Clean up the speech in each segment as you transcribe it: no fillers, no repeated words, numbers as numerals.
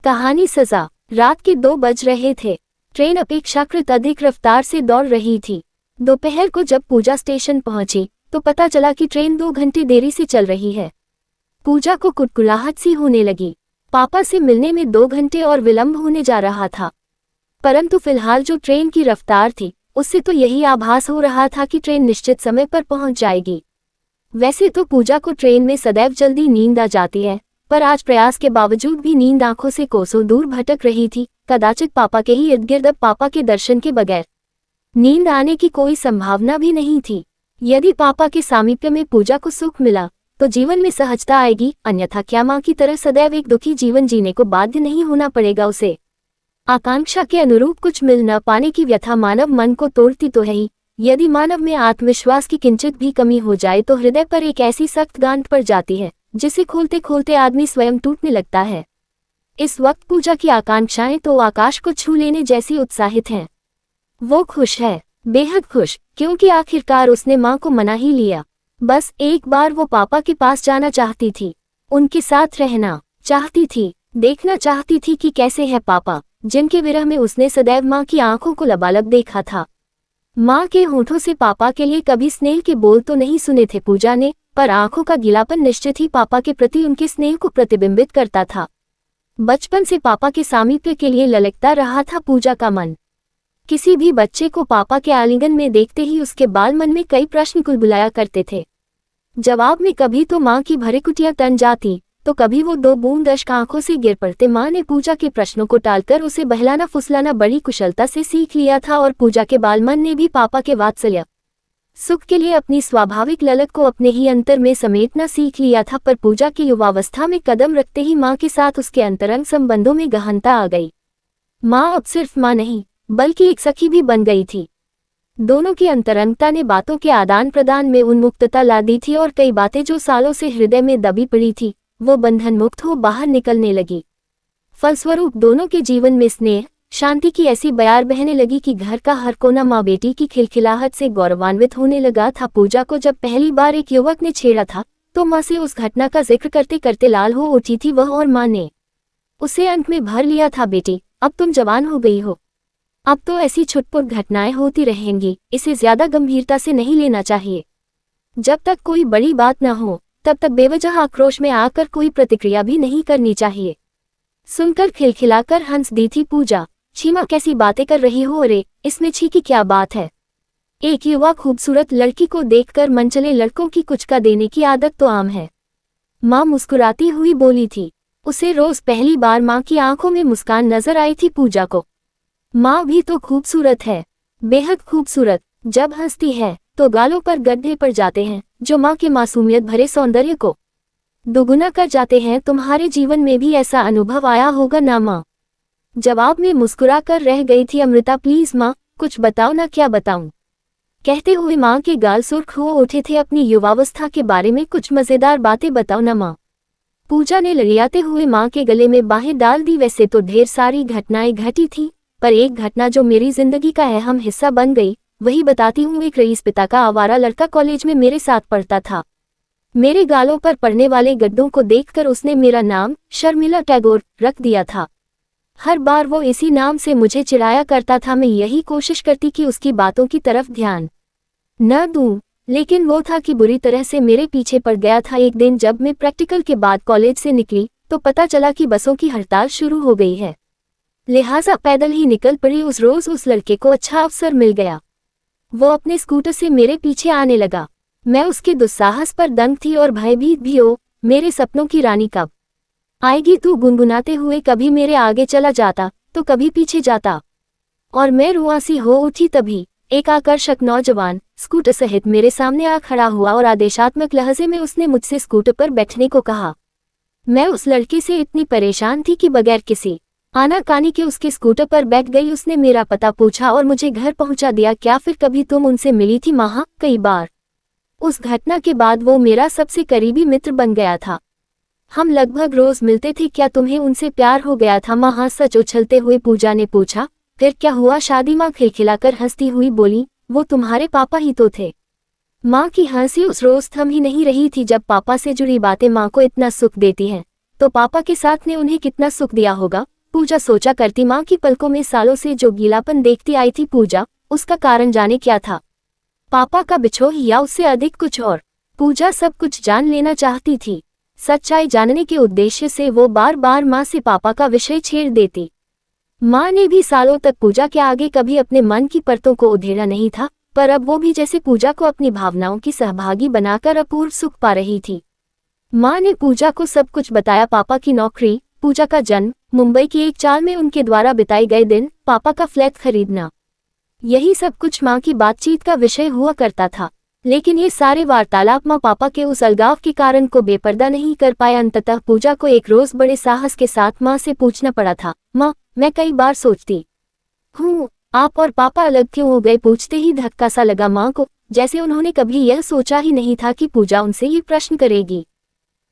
कहानी सजा। रात के 2 बज रहे थे। ट्रेन अपेक्षाकृत अधिक रफ्तार से दौड़ रही थी। दोपहर को जब पूजा स्टेशन पहुंची तो पता चला कि ट्रेन 2 घंटे देरी से चल रही है। पूजा को कुटकुलाहट सी होने लगी। पापा से मिलने में 2 घंटे और विलंब होने जा रहा था, परंतु फिलहाल जो ट्रेन की रफ्तार थी उससे तो यही आभास हो रहा था कि ट्रेन निश्चित समय पर पहुंच जाएगी। वैसे तो पूजा को ट्रेन में सदैव जल्दी नींद आ जाती है, पर आज प्रयास के बावजूद भी नींद आंखों से कोसों दूर भटक रही थी। कदाचित पापा के ही इर्द गिर्द अब पापा के दर्शन के बगैर नींद आने की कोई संभावना भी नहीं थी। यदि पापा के सामीप्य में पूजा को सुख मिला तो जीवन में सहजता आएगी, अन्यथा क्या मां की तरह सदैव एक दुखी जीवन जीने को बाध्य नहीं होना पड़ेगा उसे। आकांक्षा के अनुरूप कुछ मिल न पाने की व्यथा मानव मन को तोड़ती तो है ही। यदि मानव में आत्मविश्वास की किंचित भी कमी हो जाए तो हृदय पर एक ऐसी सख्त गांठ पड़ जाती है जिसे खोलते खोलते आदमी स्वयं टूटने लगता है। इस वक्त पूजा की आकांक्षाएं तो आकाश को छू लेने जैसी उत्साहित हैं। वो खुश है, बेहद खुश, क्योंकि आखिरकार उसने मां को मना ही लिया। बस एक बार वो पापा के पास जाना चाहती थी, उनके साथ रहना चाहती थी, देखना चाहती थी कि कैसे है पापा, जिनके विरह में उसने सदैव मां की आंखों को लबालब देखा था। मां के होठों से पापा के लिए कभी स्नेह के बोल तो नहीं सुने थे पूजा ने, पर आंखों का गीलापन निश्चित ही पापा के प्रति उनके स्नेह को प्रतिबिंबित करता था। बचपन से पापा के सामीप्य के लिए ललकता रहा था पूजा का मन। किसी भी बच्चे को पापा के आलिंगन में देखते ही उसके बाल मन में कई प्रश्न कुलबुलाया करते थे। जवाब में कभी तो मां की भरेकुटियां तन जाती, तो कभी वो 2 बूंद अश्क आंखों से गिर पड़ते। मां ने पूजा के प्रश्नों को टालकर उसे बहलाना फुसलाना बड़ी कुशलता से सीख लिया था, और पूजा के बालमन ने भी पापा के वात्सल्य सुख के लिए अपनी स्वाभाविक ललक को अपने ही अंतर में समेटना सीख लिया था। पर पूजा की युवावस्था में कदम रखते ही मां के साथ उसके अंतरंग संबंधों में गहनता आ गई। मां अब सिर्फ मां नहीं बल्कि एक सखी भी बन गई थी। दोनों की अंतरंगता ने बातों के आदान प्रदान में उन्मुक्तता ला दी थी, और कई बातें जो सालों से हृदय में दबी पड़ी थी वो बंधन मुक्त हो बाहर निकलने लगी। फलस्वरूप दोनों के जीवन में स्नेह शांति की ऐसी बयार बहने लगी कि घर का हर कोना माँ बेटी की खिलखिलाहट से गौरवान्वित होने लगा था। पूजा को जब पहली बार एक युवक ने छेड़ा था तो माँ से उस घटना का जिक्र करते करते लाल हो उठी थी वह, और माँ ने उसे अंक में भर लिया था, बेटी अब तुम जवान हो गई हो, अब तो ऐसी छुटपुट घटनाएं होती रहेंगी, इसे ज्यादा गंभीरता से नहीं लेना चाहिए। जब तक कोई बड़ी बात न हो तब तक बेवजह आक्रोश में आकर कोई प्रतिक्रिया भी नहीं करनी चाहिए। सुनकर खिलखिलाकर हंस दी थी पूजा। छी माँ कैसी बातें कर रही हो, रे इसमें छी की क्या बात है। एक युवा खूबसूरत लड़की को देखकर मनचले लड़कों की कुचका देने की आदत तो आम है। माँ मुस्कुराती हुई बोली थी। उसे रोज पहली बार माँ की आंखों में मुस्कान नजर आई थी पूजा को। माँ भी तो खूबसूरत है, बेहद खूबसूरत। जब हंसती है तो गालों पर गड्ढे पड़ जाते हैं जो माँ के मासूमियत भरे सौंदर्य को दोगुना कर जाते हैं। तुम्हारे जीवन में भी ऐसा अनुभव आया होगा ना माँ। जवाब में मुस्कुरा कर रह गई थी अमृता। प्लीज माँ कुछ बताओ ना, क्या बताऊं, कहते हुए माँ के गाल सुर्ख हो उठे थे। अपनी युवावस्था के बारे में कुछ मजेदार बातें बताओ ना माँ। पूजा ने लड़ियाते हुए माँ के गले में बाहें डाल दी। वैसे तो ढेर सारी घटनाएं घटी थी, पर एक घटना जो मेरी जिंदगी का अहम हिस्सा बन गई वही बताती हूँ। एक रईस पिता का आवारा लड़का कॉलेज में मेरे साथ पढ़ता था। मेरे गालों पर पड़ने वाले गड्ढों को देखकर उसने मेरा नाम शर्मिला टैगोर रख दिया था। हर बार वो इसी नाम से मुझे चिढ़ाया करता था। मैं यही कोशिश करती कि उसकी बातों की तरफ ध्यान न दूं, लेकिन वो था कि बुरी तरह से मेरे पीछे पड़ गया था। एक दिन जब मैं प्रैक्टिकल के बाद कॉलेज से निकली तो पता चला कि बसों की हड़ताल शुरू हो गई है, लिहाजा पैदल ही निकल पड़ी। उस रोज उस लड़के को अच्छा अवसर मिल गया। वो अपने स्कूटर से मेरे पीछे आने लगा। मैं उसके दुस्साहस पर दंग थी और भयभीत भी। ओ मेरे सपनों की रानी कब आएगी तू, गुनगुनाते हुए कभी मेरे आगे चला जाता तो कभी पीछे जाता, और मैं रुआसी हो उठी। तभी एक आकर्षक नौजवान स्कूटर सहित मेरे सामने आ खड़ा हुआ और आदेशात्मक लहजे में उसने मुझसे स्कूटर पर बैठने को कहा। मैं उस लड़के से इतनी परेशान थी कि बगैर किसी आनाकानी के उसके स्कूटर पर बैठ गई। उसने मेरा पता पूछा और मुझे घर पहुंचा दिया। क्या फिर कभी तुम उनसे मिली थी माँ? हाँ, कई बार। उस घटना के बाद वो मेरा सबसे करीबी मित्र बन गया था। हम लगभग रोज मिलते थे। क्या तुम्हें उनसे प्यार हो गया था माँ? हाँ, सच उछलते हुए पूजा ने पूछा। फिर क्या हुआ शादी? माँ खिलखिलाकर हंसती हुई बोली। वो तुम्हारे पापा ही तो थे। माँ की हंसी उस रोज थम ही नहीं रही थी। जब पापा से जुड़ी बातें माँ को इतना सुख देती हैं तो पापा के साथ ने उन्हें कितना सुख दिया होगा। पूजा सोचा करती, माँ की पलकों में सालों से जो गीलापन देखती आई थी पूजा, उसका कारण जाने क्या था, पापा का बिछोह या उससे अधिक कुछ और। पूजा सब कुछ जान लेना चाहती थी। सच्चाई जानने के उद्देश्य से वो बार बार माँ से पापा का विषय छेड़ देती। माँ ने भी सालों तक पूजा के आगे कभी अपने मन की परतों को उधेड़ा नहीं था, पर अब वो भी जैसे पूजा को अपनी भावनाओं की सहभागी बनाकर अपूर्व सुख पा रही थी। माँ ने पूजा को सब कुछ बताया, पापा की नौकरी, पूजा का जन्म, मुंबई की एक चाल में उनके द्वारा बिताए गए दिन, पापा का फ्लैट खरीदना। यही सब कुछ माँ की बातचीत का विषय हुआ करता था। लेकिन ये सारे वार्तालाप माँ पापा के उस अलगाव के कारण को बेपर्दा नहीं कर पाए। अंततः पूजा को एक रोज बड़े साहस के साथ माँ से पूछना पड़ा था, माँ, मैं कई बार सोचती हूँ आप और पापा अलग क्यों हो गए। पूछते ही धक्का सा लगा माँ को, जैसे उन्होंने कभी यह सोचा ही नहीं था कि पूजा उनसे ये प्रश्न करेगी।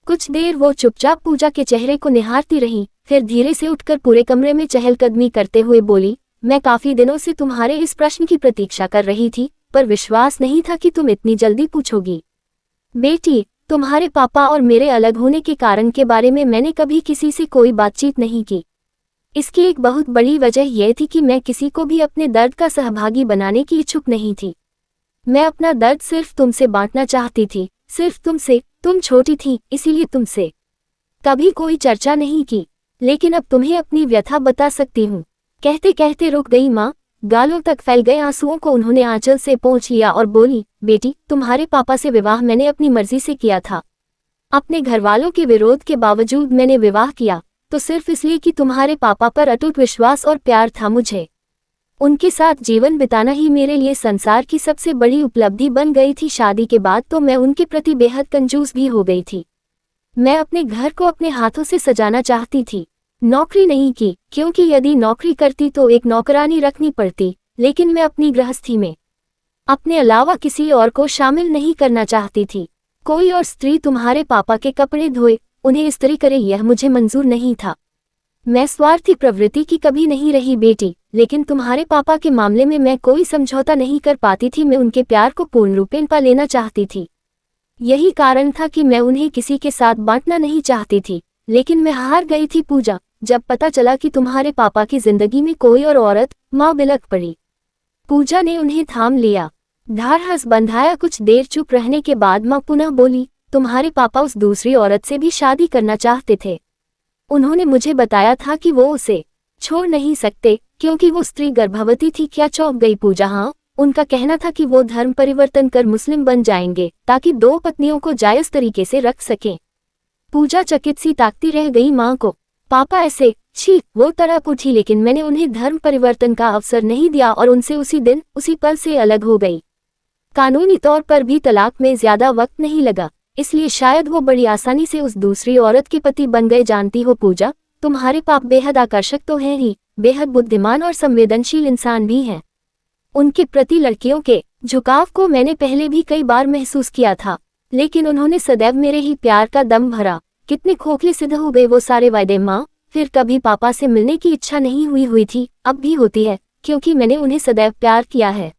कुछ देर वो चुपचाप पूजा के चेहरे को निहारती रही, फिर धीरे से उठकर पूरे कमरे में चहलकदमी करते हुए बोली, मैं काफी दिनों से तुम्हारे इस प्रश्न की प्रतीक्षा कर रही थी, पर विश्वास नहीं था कि तुम इतनी जल्दी पूछोगी। बेटी, तुम्हारे पापा और मेरे अलग होने के कारण के बारे में मैंने कभी किसी से कोई बातचीत नहीं की। इसकी एक बहुत बड़ी वजह यह थी कि मैं किसी को भी अपने दर्द का सहभागी बनाने की इच्छुक नहीं थी। मैं अपना दर्द सिर्फ तुमसे बांटना चाहती थी, सिर्फ तुमसे। तुम छोटी थी, इसीलिए तुमसे कभी कोई चर्चा नहीं की, लेकिन अब तुम्हें अपनी व्यथा बता सकती हूँ। कहते कहते रुक गई माँ, गालों तक फैल गए आंसुओं को उन्होंने आंचल से पोंछ लिया और बोली, बेटी, तुम्हारे पापा से विवाह मैंने अपनी मर्जी से किया था। अपने घरवालों के विरोध के बावजूद मैंने विवाह किया, तो सिर्फ इसलिए कि तुम्हारे पापा पर अटूट विश्वास और प्यार था मुझे। उनके साथ जीवन बिताना ही मेरे लिए संसार की सबसे बड़ी उपलब्धि बन गई थी। शादी के बाद तो मैं उनके प्रति बेहद कंजूस भी हो गई थी। मैं अपने घर को अपने हाथों से सजाना चाहती थी। नौकरी नहीं की, क्योंकि यदि नौकरी करती तो एक नौकरानी रखनी पड़ती, लेकिन मैं अपनी गृहस्थी में अपने अलावा किसी और को शामिल नहीं करना चाहती थी। कोई और स्त्री तुम्हारे पापा के कपड़े धोए, उन्हें इस्त्री करे, यह मुझे मंजूर नहीं था। मैं स्वार्थी प्रवृत्ति की कभी नहीं रही बेटी, लेकिन तुम्हारे पापा के मामले में मैं कोई समझौता नहीं कर पाती थी। मैं उनके प्यार को पूर्ण रूपेण पा लेना चाहती थी। यही कारण था कि मैं उन्हें किसी के साथ बांटना नहीं चाहती थी, लेकिन मैं हार गई थी पूजा। जब पता चला कि तुम्हारे पापा की जिंदगी में कोई और औरत, माँ बिलख पड़ी। पूजा ने उन्हें थाम लिया, ढाढ़स बंधाया। कुछ देर चुप रहने के बाद माँ पुनः बोली, तुम्हारे पापा उस दूसरी औरत से भी शादी करना चाहते थे। उन्होंने मुझे बताया था कि वो उसे छोड़ नहीं सकते, क्योंकि वो स्त्री गर्भवती थी। क्या चौंक गई पूजा। हाँ, उनका कहना था कि वो धर्म परिवर्तन कर मुस्लिम बन जाएंगे, ताकि 2 पत्नियों को जायज तरीके से रख सकें। पूजा चकित सी ताकती रह गई माँ को। पापा ऐसे, छी, वो तड़प उठी, लेकिन मैंने उन्हें धर्म परिवर्तन का अवसर नहीं दिया और उनसे उसी दिन, उसी पल से अलग हो गई। कानूनी तौर पर भी तलाक में ज्यादा वक्त नहीं लगा, इसलिए शायद वो बड़ी आसानी से उस दूसरी औरत के पति बन गए। जानती हो पूजा, तुम्हारे पाप बेहद आकर्षक तो हैं ही, बेहद बुद्धिमान और संवेदनशील इंसान भी हैं। उनके प्रति लड़कियों के झुकाव को मैंने पहले भी कई बार महसूस किया था, लेकिन उन्होंने सदैव मेरे ही प्यार का दम भरा। कितने खोखले सिद्ध हो गए वो सारे वायदे माँ। फिर कभी पापा से मिलने की इच्छा नहीं हुई थी, अब भी होती है, क्योंकि मैंने उन्हें सदैव प्यार किया है।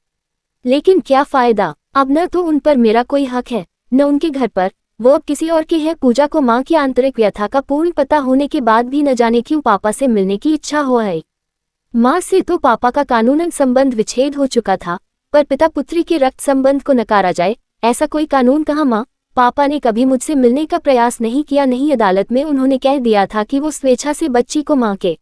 लेकिन क्या फायदा, अब न तो उन पर मेरा कोई हक है, न उनके घर पर। वो अब किसी और की है। पूजा को माँ की आंतरिक व्यथा का पूर्ण पता होने के बाद भी न जाने क्यों पापा से मिलने की इच्छा हो आई। माँ से तो पापा का कानूनन संबंध विच्छेद हो चुका था, पर पिता पुत्री के रक्त संबंध को नकारा जाए, ऐसा कोई कानून कहाँ माँ। पापा ने कभी मुझसे मिलने का प्रयास नहीं किया, नहीं अदालत में उन्होंने कह दिया था कि वो स्वेच्छा से बच्ची को माँ के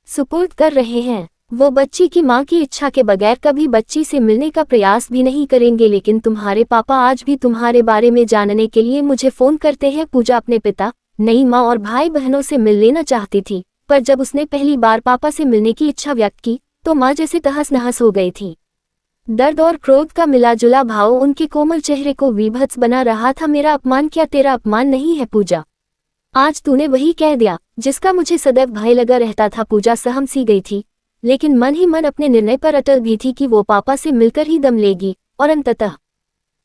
सुपुर्द कर रहे हैं। वो बच्ची की माँ की इच्छा के बगैर कभी बच्ची से मिलने का प्रयास भी नहीं करेंगे। लेकिन तुम्हारे पापा आज भी तुम्हारे बारे में जानने के लिए मुझे फोन करते हैं। पूजा अपने पिता, नई माँ और भाई बहनों से मिल लेना चाहती थी, पर जब उसने पहली बार पापा से मिलने की इच्छा व्यक्त की तो माँ जैसे तहस नहस हो गई थी। दर्द और क्रोध का मिला जुला भाव उनके कोमल चेहरे को विभत्स बना रहा था। मेरा अपमान क्या तेरा अपमान नहीं है पूजा? आज तूने वही कह दिया जिसका मुझे सदैव भय लगा रहता था। पूजा सहम सी गई थी, लेकिन मन ही मन अपने निर्णय पर अटल भी थी कि वो पापा से मिलकर ही दम लेगी। और अंततः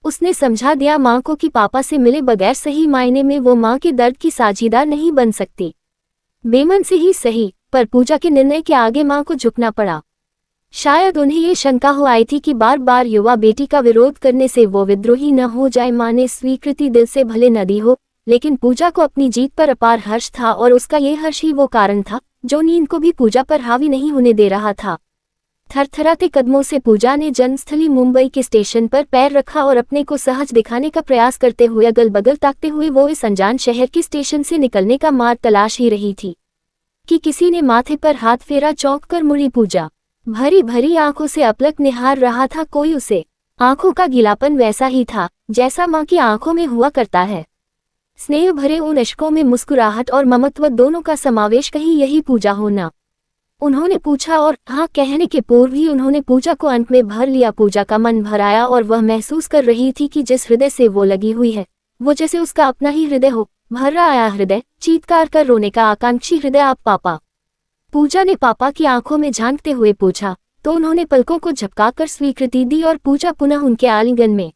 उसने समझा दिया माँ को कि पापा से मिले बगैर सही मायने में वो माँ के दर्द की साझीदार नहीं बन सकती। बेमन से ही सही, पर पूजा के निर्णय के आगे माँ को झुकना पड़ा। शायद उन्हें ये शंका हो आई थी कि बार बार युवा बेटी का विरोध करने से वो विद्रोही न हो जाए। माँ ने स्वीकृति दिल से भले न दी हो, लेकिन पूजा को अपनी जीत पर अपार हर्ष था और उसका ये हर्ष ही वो कारण था जो नींद को भी पूजा पर हावी नहीं होने दे रहा था। थरथराते कदमों से पूजा ने जन्मस्थली मुंबई के स्टेशन पर पैर रखा और अपने को सहज दिखाने का प्रयास करते हुए अगल बगल ताकते हुए वो इस अनजान शहर के स्टेशन से निकलने का मार्ग तलाश ही रही थी कि किसी ने माथे पर हाथ फेरा। चौंक कर मुड़ी पूजा, भरी भरी आंखों से अपलक निहार रहा था कोई उसे। आंखों का गीलापन वैसा ही था जैसा माँ की आंखों में हुआ करता है। स्नेह भरे उन अश्कों में मुस्कुराहट और ममत्व दोनों का समावेश, कहीं यही पूजा होना? उन्होंने पूछा और हाँ कहने के पूर्व ही उन्होंने पूजा को अंत में भर लिया। पूजा का मन भर आया और वह महसूस कर रही थी कि जिस हृदय से वो लगी हुई है वो जैसे उसका अपना ही हृदय हो। भर रहा आया हृदय, चीत्कार कर रोने का आकांक्षी हृदय। आप पापा? पूजा ने पापा की आंखों में झांकते हुए पूछा तो उन्होंने पलकों को झपकाकर स्वीकृति दी और पूजा पुनः उनके आलिंगन में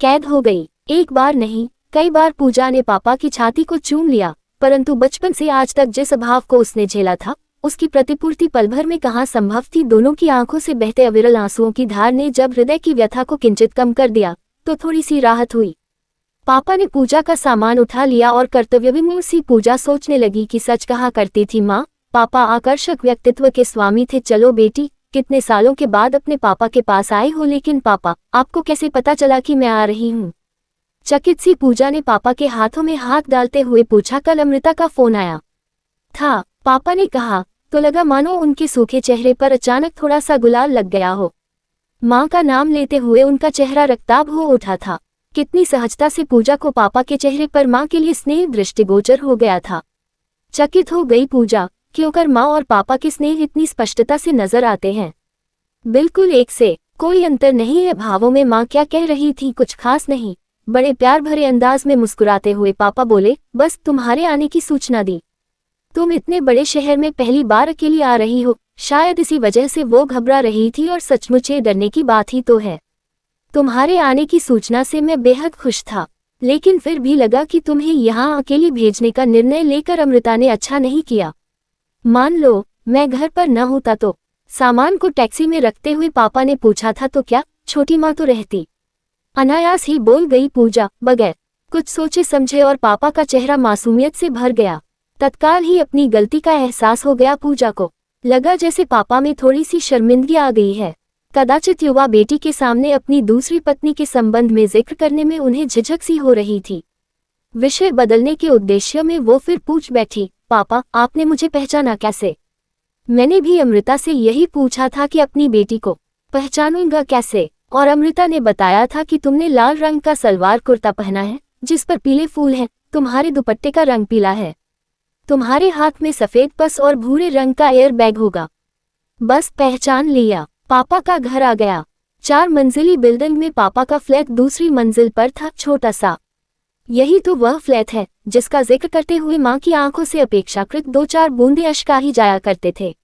कैद हो गई। एक बार नहीं कई बार पूजा ने पापा की छाती को चूम लिया, परंतु बचपन से आज तक जिस अभाव को उसने झेला था उसकी प्रतिपूर्ति पल भर में कहाँ संभव थी। दोनों की आंखों से बहते अविरल आंसुओं की धार ने जब हृदय की व्यथा को किंचित कम कर दिया तो थोड़ी सी राहत हुई। पापा ने पूजा का सामान उठा लिया और कर्तव्यविमूढ़ सी पूजा सोचने लगी कि सच कहा करती थी माँ, पापा आकर्षक व्यक्तित्व के स्वामी थे। चलो बेटी, कितने सालों के बाद अपने पापा के पास आई हो, लेकिन पापा आपको कैसे पता चला कि मैं आ रही हूँ? चकित सी पूजा ने पापा के हाथों में हाथ डालते हुए पूछा। कल अमृता का फोन आया था, पापा ने कहा तो लगा मानो उनके सूखे चेहरे पर अचानक थोड़ा सा गुलाल लग गया हो। माँ का नाम लेते हुए उनका चेहरा रक्ताभ हो उठा था। कितनी सहजता से पूजा को पापा के चेहरे पर माँ के लिए स्नेह दृष्टिगोचर हो गया था। चकित हो गई पूजा, क्योंकि माँ और पापा के स्नेह इतनी स्पष्टता से नजर आते हैं, बिल्कुल एक से, कोई अंतर नहीं है भावों में। माँ क्या कह रही थी? कुछ खास नहीं। बड़े प्यार भरे अंदाज में मुस्कुराते हुए पापा बोले, बस तुम्हारे आने की सूचना दी। तुम इतने बड़े शहर में पहली बार अकेली आ रही हो, शायद इसी वजह से वो घबरा रही थी और सचमुच ये डरने की बात ही तो है। तुम्हारे आने की सूचना से मैं बेहद खुश था, लेकिन फिर भी लगा कि तुम्हें यहाँ अकेली भेजने का निर्णय लेकर अमृता ने अच्छा नहीं किया। मान लो मैं घर पर न होता तो? सामान को टैक्सी में रखते हुए पापा ने पूछा था। तो क्या छोटी माँ तो रहती? अनायास ही बोल गई पूजा, बगैर कुछ सोचे समझे, और पापा का चेहरा मासूमियत से भर गया। तत्काल ही अपनी गलती का एहसास हो गया पूजा को। लगा जैसे पापा में थोड़ी सी शर्मिंदगी आ गई है। कदाचित युवा बेटी के सामने अपनी दूसरी पत्नी के संबंध में जिक्र करने में उन्हें झिझक सी हो रही थी। विषय बदलने के उद्देश्य में वो फिर पूछ बैठी, पापा आपने मुझे पहचाना कैसे? मैंने भी अमृता से यही पूछा था कि अपनी बेटी को पहचानूंगा कैसे, और अमृता ने बताया था कि तुमने लाल रंग का सलवार कुर्ता पहना है जिस पर पीले फूल हैं, तुम्हारे दुपट्टे का रंग पीला है, तुम्हारे हाथ में सफेद पर्स और भूरे रंग का एयर बैग होगा। बस पहचान लिया। पापा का घर आ गया। 4 मंजिली बिल्डिंग में पापा का फ्लैट दूसरी मंजिल पर था, छोटा सा। यही तो वह फ्लैट है जिसका जिक्र करते हुए माँ की आंखों से अपेक्षाकृत 2-4 बूंदे अश्क आ ही जाया करते थे।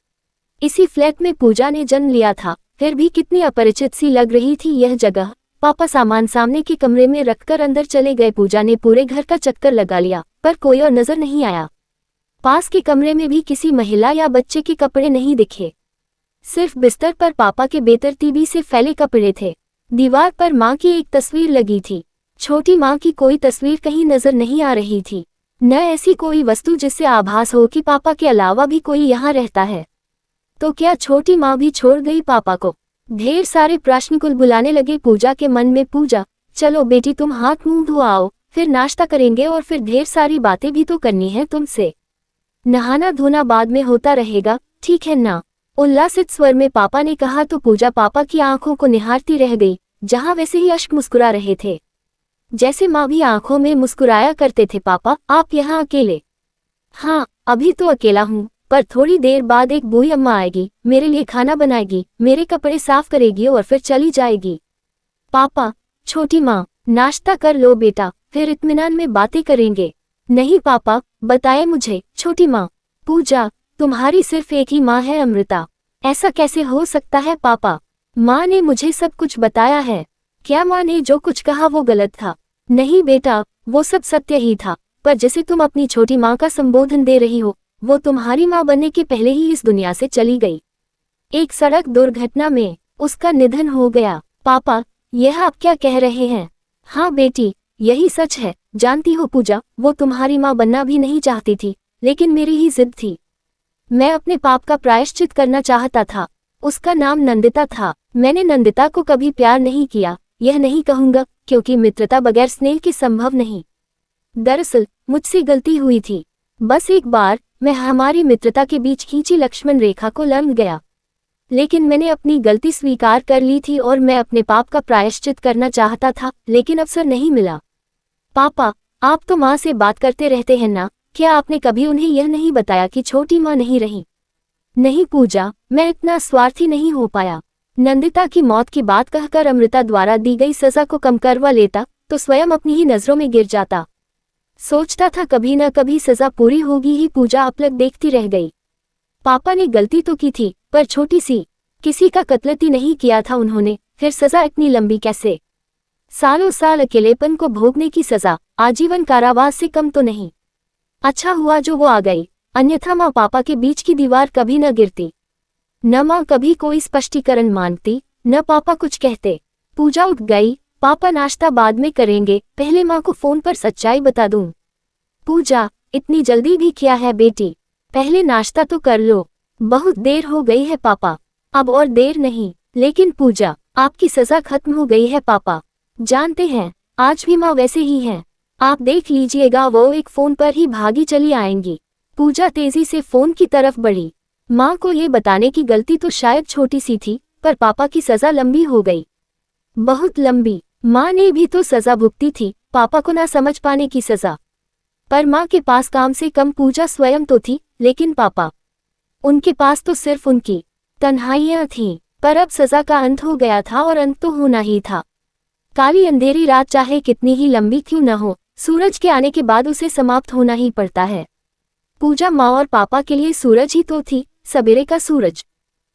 इसी फ्लैट में पूजा ने जन्म लिया था, फिर भी कितनी अपरिचित सी लग रही थी यह जगह। पापा सामान सामने के कमरे में रखकर अंदर चले गए। पूजा ने पूरे घर का चक्कर लगा लिया पर कोई और नजर नहीं आया। पास के कमरे में भी किसी महिला या बच्चे के कपड़े नहीं दिखे। सिर्फ बिस्तर पर पापा के बेतरतीबी से फैले कपड़े थे। दीवार पर माँ की एक तस्वीर लगी थी। छोटी माँ की कोई तस्वीर कहीं नजर नहीं आ रही थी, न ऐसी कोई वस्तु जिससे आभास हो कि पापा के अलावा भी कोई यहाँ रहता है। तो क्या छोटी माँ भी छोड़ गई पापा को? ढेर सारे प्रश्न बुलाने लगे पूजा के मन में। पूजा, चलो बेटी तुम हाथ मुंह धो आओ, फिर नाश्ता करेंगे और फिर ढेर सारी बातें भी तो करनी है तुमसे। नहाना धोना बाद में होता रहेगा, ठीक है ना? उल्लासित स्वर में पापा ने कहा तो पूजा पापा की आंखों को निहारती रह गई, जहां वैसे ही अश्क मुस्कुरा रहे थे जैसे माँ भी आंखों में मुस्कुराया करते थे। पापा आप यहाँ अकेले? हाँ अभी तो अकेला हूँ, पर थोड़ी देर बाद एक बूढ़ी अम्मा आएगी, मेरे लिए खाना बनाएगी, मेरे कपड़े साफ करेगी और फिर चली जाएगी। पापा, छोटी माँ नाश्ता कर लो बेटा, फिर इत्मीनान में बातें करेंगे। नहीं पापा, बताए मुझे। छोटी माँ, पूजा तुम्हारी सिर्फ एक ही माँ है अमृता। ऐसा कैसे हो सकता है पापा? माँ ने मुझे सब कुछ बताया है। क्या माँ ने जो कुछ कहा वो गलत था? नहीं बेटा, वो सब सत्य ही था, पर जिसे तुम अपनी छोटी माँ का संबोधन दे रही हो वो तुम्हारी माँ बनने के पहले ही इस दुनिया से चली गई। एक सड़क दुर्घटना में उसका निधन हो गया। पापा, यह आप क्या कह रहे हैं? हाँ बेटी, यही सच है। जानती हो पूजा, वो तुम्हारी माँ बनना भी नहीं चाहती थी, लेकिन मेरी ही जिद थी। मैं अपने पाप का प्रायश्चित करना चाहता था। उसका नाम नंदिता था। मैंने नंदिता को कभी प्यार नहीं किया, यह नहीं कहूंगा, क्योंकि मित्रता बगैर स्नेह की संभव नहीं। दरअसल मुझसे गलती हुई थी। बस एक बार मैं हमारी मित्रता के बीच खींची लक्ष्मण रेखा को लंघ गया। लेकिन मैंने अपनी गलती स्वीकार कर ली थी और मैं अपने पाप का प्रायश्चित करना चाहता था, लेकिन अवसर नहीं मिला। पापा, आप तो माँ से बात करते रहते हैं ना, क्या आपने कभी उन्हें यह नहीं बताया कि छोटी माँ नहीं रही? नहीं पूजा, मैं इतना स्वार्थी नहीं हो पाया। नंदिता की मौत की बात कहकर अमृता द्वारा दी गई सजा को कम करवा लेता तो स्वयं अपनी ही नजरों में गिर जाता। सोचता था कभी न कभी सजा पूरी होगी ही। पूजा अपलक देखती रह गई। पापा ने गलती तो की थी, पर छोटी सी, किसी का कत्लती नहीं किया था उन्होंने, फिर सजा इतनी लंबी कैसे? सालों साल अकेलेपन को भोगने की सजा आजीवन कारावास से कम तो नहीं। अच्छा हुआ जो वो आ गई, अन्यथा माँ पापा के बीच की दीवार कभी न गिरती। न माँ कभी कोई स्पष्टीकरण मांगती, न पापा कुछ कहते। पूजा उठ गई। पापा नाश्ता बाद में करेंगे, पहले माँ को फोन पर सच्चाई बता दूं। पूजा, इतनी जल्दी भी क्या है बेटी, पहले नाश्ता तो कर लो। बहुत देर हो गई है पापा। अब और देर नहीं। लेकिन पूजा, आपकी सजा खत्म हो गई है पापा। जानते हैं, आज भी माँ वैसे ही हैं। आप देख लीजिएगा, वो एक फोन पर ही भागी चली आएंगी। पूजा तेजी से फोन की तरफ बढ़ी। माँ को ये बताने की गलती तो शायद छोटी सी थी, पर पापा की सजा लंबी हो गई, बहुत लंबी। माँ ने भी तो सजा भुगती थी, पापा को ना समझ पाने की सजा। पर माँ के पास काम से कम पूजा स्वयं तो थी, लेकिन पापा, उनके पास तो सिर्फ उनकी तन्हाइयाँ थीं। पर अब सजा का अंत हो गया था और अंत तो होना ही था। काली अंधेरी रात चाहे कितनी ही लंबी क्यों न हो, सूरज के आने के बाद उसे समाप्त होना ही पड़ता है। पूजा माँ और पापा के लिए सूरज ही तो थी, सवेरे का सूरज।